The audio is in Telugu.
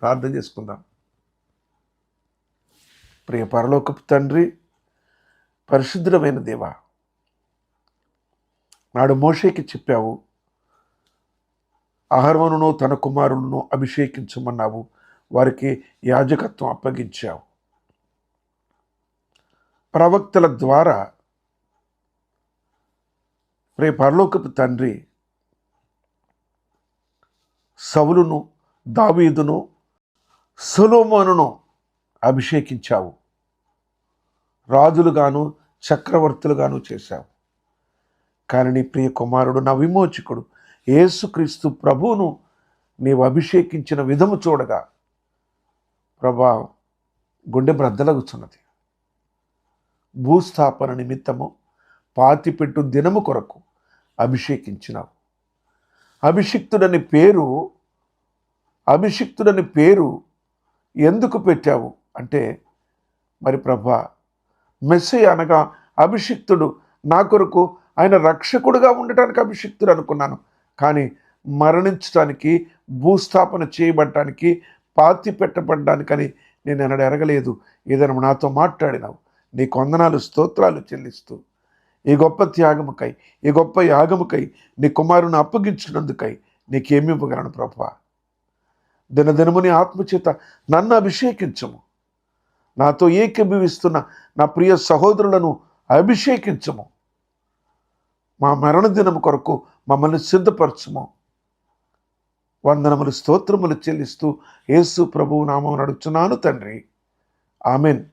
ప్రార్థన చేసుకుందాం. ప్రియ పరలోకపు తండ్రి, పరిశుద్ధమైన దేవా, నాడు మోషేకి చెప్పావు, అహరోనును తన కుమారులను అభిషేకించమన్నావు, వారికి యాజకత్వం అప్పగించావు. ప్రవక్తల ద్వారా ప్రియ పరలోకపు తండ్రి సౌలును, దావీదును, సొలొమోనును అభిషేకించావు. రాజులుగాను చక్రవర్తులుగాను చేశావు. కానీ నీ ప్రియ కుమారుడు, నా విమోచకుడు యేసుక్రీస్తు ప్రభువును నీవు అభిషేకించిన విధము చూడగా ప్రభా గుండె బ్రద్దలగుచున్నది. భూస్థాపన నిమిత్తము పాతిపెట్టు దినము కొరకు అభిషేకించినావు. అభిషిక్తుడని పేరు ఎందుకు పెట్టావు అంటే, మరి ప్రభా మెస్సయ్య అనగా అభిషిక్తుడు, నా కొరకు ఆయన రక్షకుడుగా ఉండటానికి అభిషిక్తుడు అనుకున్నాను. కానీ మరణించడానికి, భూస్థాపన చేయబడటానికి, పాతి పెట్టబడ్డానికని నేను ఎన్నడూ ఎరగలేదు. ఏదైనా నాతో మాట్లాడినావు. నీ వందనాలు, స్తోత్రాలు చెల్లిస్తూ ఈ గొప్ప త్యాగముకై, ఈ గొప్ప యాగముకై, నీ కుమారుని అప్పగించినందుకై నీకేమి ఇవ్వగలను ప్రభా. దినదినము నీ ఆత్మచేత నన్ను అభిషేకించము. నాతో ఏకీభవిస్తున్న నా ప్రియ సహోదరులను అభిషేకించము. మా మరణ దినము కొరకు మమ్మల్ని సిద్ధపరచుము. వందనములు, స్తోత్రములు చెల్లిస్తూ యేసు ప్రభువు నామమున అడుగుచున్నాను తండ్రి. ఆమెన్.